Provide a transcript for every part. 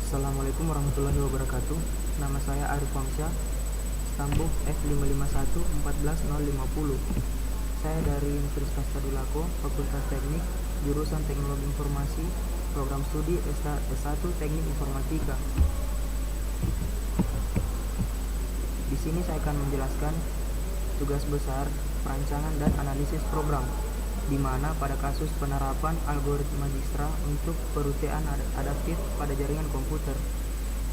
Assalamualaikum warahmatullahi wabarakatuh. Nama saya Arif Wangsyah, stambuk F551 Saya dari Universitas Tadulako, Fakultas Teknik, jurusan Teknologi Informasi, program studi S1 Teknik Informatika. Di sini saya akan menjelaskan tugas besar, perancangan dan analisis program, di mana pada kasus penerapan algoritma Dijkstra untuk perutean adaptif pada jaringan komputer.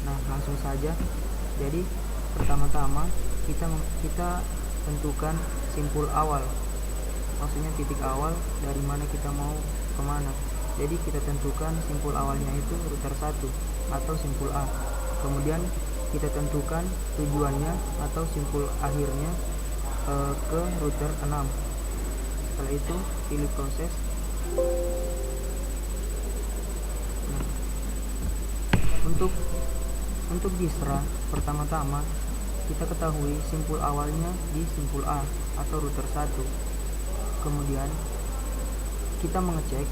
Nah, langsung saja. Jadi, pertama-tama kita tentukan simpul awal. Maksudnya titik awal dari mana kita mau kemana. Jadi kita tentukan simpul awalnya itu router 1 atau simpul A. Kemudian kita tentukan tujuannya atau simpul akhirnya ke router 6. Setelah itu pilih proses. Nah, untuk Dijkstra, pertama-tama kita ketahui simpul awalnya di simpul A atau router 1. Kemudian kita mengecek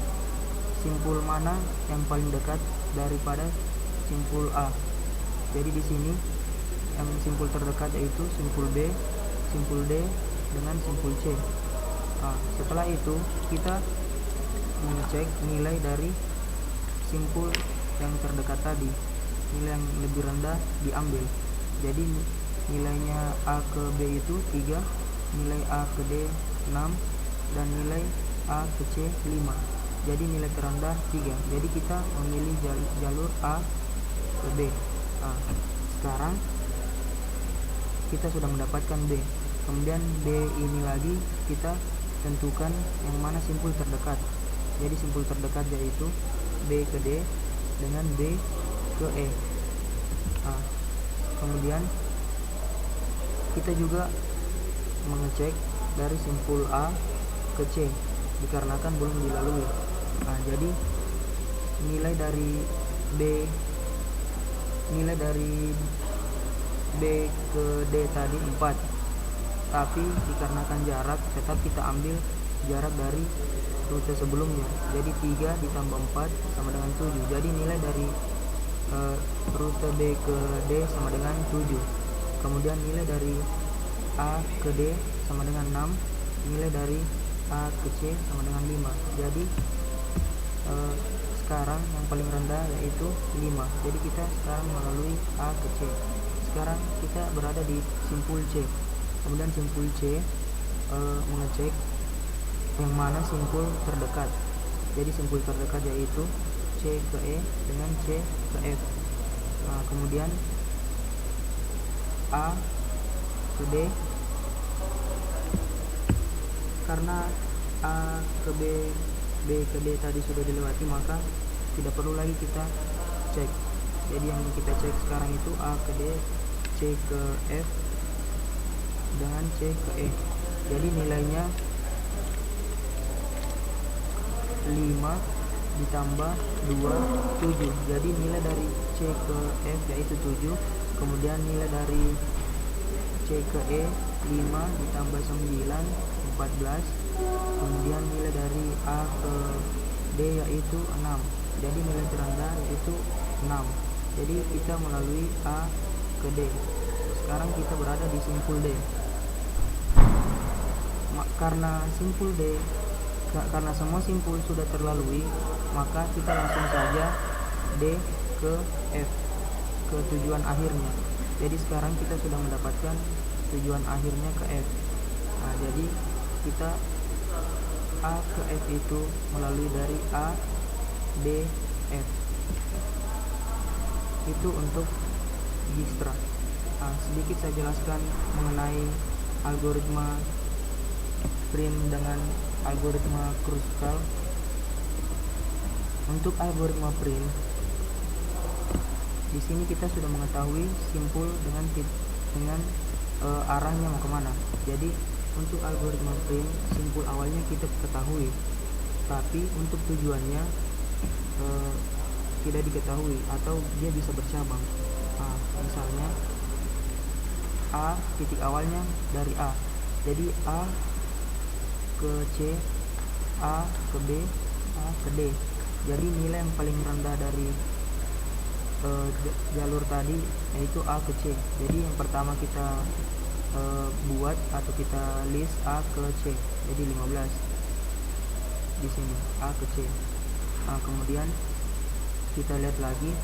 simpul mana yang paling dekat daripada simpul A. Jadi di sini yang simpul terdekat yaitu simpul B, simpul D dengan simpul C. Nah, setelah itu kita mengecek nilai dari simpul yang terdekat tadi. Nilai yang lebih rendah diambil. Jadi nilainya A ke B itu 3, nilai A ke D 6, dan nilai A ke C 5. Jadi nilai terendah 3. Jadi kita memilih jalur A ke B. Nah, sekarang kita sudah mendapatkan B. Kemudian B ini lagi kita tentukan yang mana simpul terdekat. Jadi simpul terdekat yaitu B ke D dengan B ke E. Nah, kemudian kita juga mengecek dari simpul A ke C dikarenakan belum dilalui. Nah, jadi nilai dari B ke D tadi 4, tapi dikarenakan jarak tetap kita ambil jarak dari rute sebelumnya. Jadi 3 ditambah 4 sama dengan 7. Jadi nilai dari rute B ke D sama dengan 7. Kemudian nilai dari A ke D sama dengan 6, nilai dari A ke C sama dengan 5. Jadi sekarang yang paling rendah yaitu 5. Jadi kita sekarang melalui A ke C. Sekarang kita berada di simpul C. Kemudian simpul C mengecek yang mana simpul terdekat. Jadi simpul terdekat yaitu C ke E dengan C ke F. Nah, kemudian A ke D, karena A ke B, B ke D tadi sudah dilewati, maka tidak perlu lagi kita cek. Jadi yang kita cek sekarang itu A ke D, C ke F dengan C ke E. Jadi nilainya 5 ditambah 2, 7. Jadi nilai dari C ke F yaitu 7. Kemudian nilai dari C ke E 5 ditambah 9, 14. Kemudian nilai dari A ke D yaitu 6. Jadi nilai terendah yaitu 6. Jadi kita melalui A ke D. Sekarang kita berada di simpul D. Karena simpul D, karena semua simpul sudah terlalui, maka kita langsung saja D ke F, ke tujuan akhirnya. Jadi sekarang kita sudah mendapatkan tujuan akhirnya ke F. Nah, jadi kita A ke F itu melalui dari A, D, F. Itu untuk Dijkstra. Nah, sedikit saya jelaskan mengenai algoritma print dengan algoritma Kruskal. Untuk algoritma print, di sini kita sudah mengetahui simpul dengan arahnya mau kemana. Jadi untuk algoritma print, simpul awalnya kita ketahui, tapi untuk tujuannya tidak diketahui atau dia bisa bercabang. Nah, misalnya A titik awalnya dari A, jadi A ke C, A ke B, A ke D. Jadi nilai yang paling rendah dari jalur tadi, yaitu A ke C. Jadi yang pertama kita buat atau kita list A ke C, jadi 15 di sini A ke C. Nah, kemudian kita lihat lagi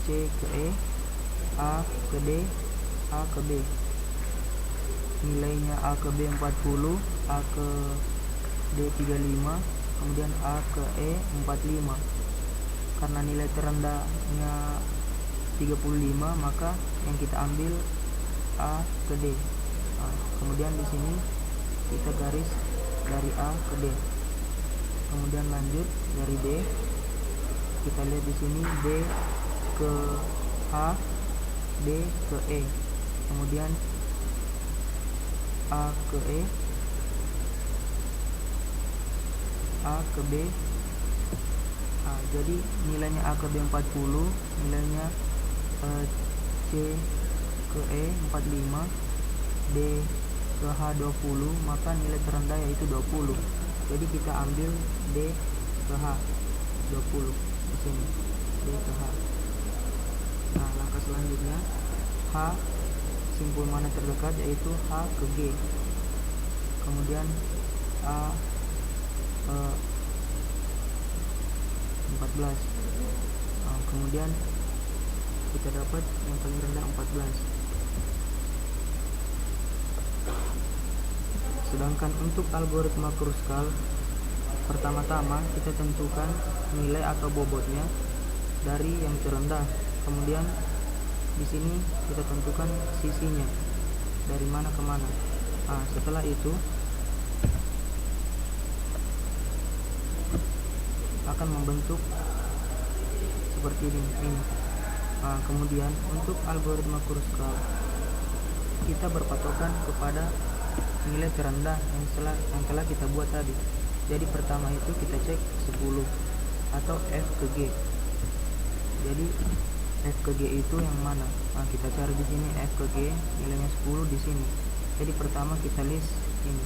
C ke E, A ke D, A ke B. Nilainya A ke B 40, A ke D 35, kemudian A ke E 45. Karena nilai terendahnya 35, maka yang kita ambil A ke D. Nah, kemudian di sini kita garis dari A ke D. Kemudian lanjut dari D. Kita lihat di sini D ke H, D ke E. Kemudian A ke E, A ke B. Nah, jadi nilainya A ke B 40, nilainya C ke E 45, D ke H 20, maka nilai terendah yaitu 20. Jadi kita ambil D ke H 20 di sini, D ke H. Nah, langkah selanjutnya H, simpul mana terdekat, yaitu H ke G. Kemudian A 14. Nah, kemudian kita dapat yang paling rendah 14. Sedangkan untuk algoritma Kruskal, pertama-tama kita tentukan nilai atau bobotnya dari yang terendah. Kemudian di sini kita tentukan sisinya dari mana ke mana. Nah, setelah itu akan membentuk seperti ini. Nah, kemudian untuk algoritma Kruskal kita berpatokan kepada nilai terendah yang telah kita buat tadi. Jadi pertama itu kita cek 10 atau F ke G. Jadi F ke G itu yang mana? Nah, kita cari di sini F ke G, nilainya 10 di sini. Jadi pertama kita list ini.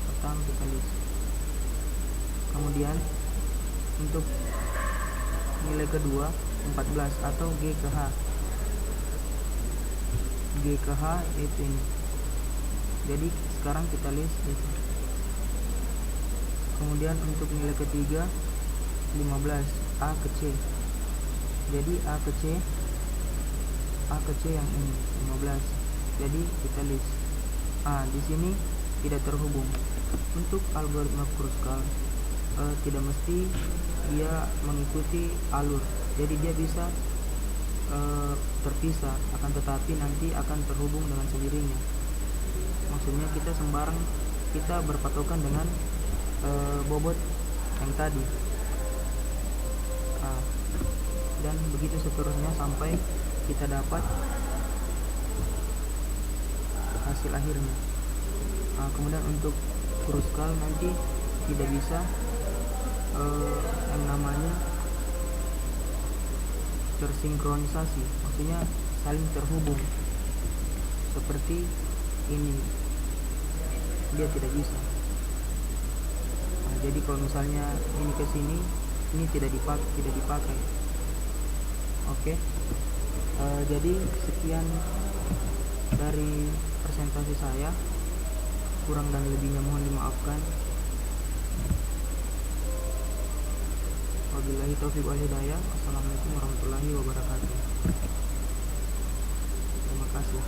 Pertama kita list. Kemudian untuk nilai kedua 14 atau G ke H. G ke H itu ini. Jadi sekarang kita list itu. Kemudian untuk nilai ketiga 15 A ke C. Jadi A ke C yang ini 15. Jadi kita list. Di sini tidak terhubung. Untuk algoritma Kruskal tidak mesti dia mengikuti alur. Jadi dia bisa terpisah, akan tetapi nanti akan terhubung dengan sendirinya. Maksudnya kita berpatokan dengan bobot yang tadi. Dan begitu seterusnya sampai kita dapat hasil akhirnya. Kemudian untuk Kruskal nanti tidak bisa yang namanya tersinkronisasi, maksudnya saling terhubung seperti ini, dia tidak bisa. Jadi kalau misalnya ini ke sini, ini tidak dipakai. Oke. Jadi sekian dari presentasi saya, kurang dan lebihnya mohon dimaafkan. Wabillahi taufiq wal hidayah. Assalamualaikum warahmatullahi wabarakatuh. Terima kasih.